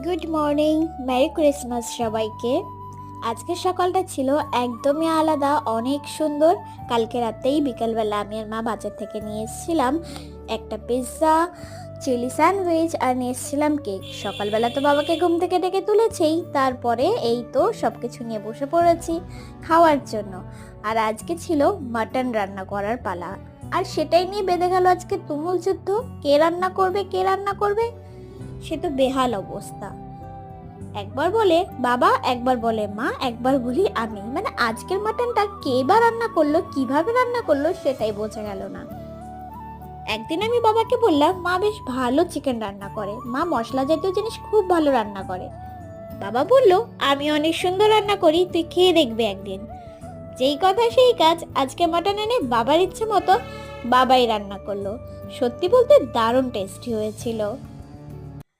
Good morning, merry Christmas সবাইকে। আজকের সকালটা ছিল একদমই আলাদা, অনেক সুন্দর। কালকে রাতেই বিকালবেলা আমি আর মা বাজার থেকে নিয়ে এসেছিলাম একটা পিৎজা, চিলি স্যান্ডউইচ আর নিয়ে এসেছিলাম কেক। সকালবেলা তো বাবাকে ঘুম থেকে ডেকে তুলেছেই, তারপরে এই তো সব কিছু নিয়ে বসে পড়েছি খাওয়ার জন্য। আর আজকে ছিল মাটন রান্না করার পালা, আর সেটাই নিয়ে বেঁধে গেল আজকে তুমুল যুদ্ধ। কে রান্না করবে কে রান্না করবে, সে তো বেহাল অবস্থা। একবার বলে বাবা, একবার বলে মা, একবার বলি আমি। মানে আজকের মাটনটা কে বা রান্না করলো, কিভাবে রান্না করলো সেটাই বোঝা গেল না। একদিন আমি বাবাকে বললাম মা বেশ ভালো চিকেন রান্না করে, মা মশলা জাতীয় জিনিস খুব ভালো রান্না করে। বাবা বলল আমি অনেক সুন্দর রান্না করি, তুই খেয়ে দেখবি একদিন। যেই কথা সেই কাজ, আজকে মাটন এনে বাবার ইচ্ছে মতো বাবাই রান্না করলো। সত্যি বলতে দারুণ টেস্টি হয়েছিল।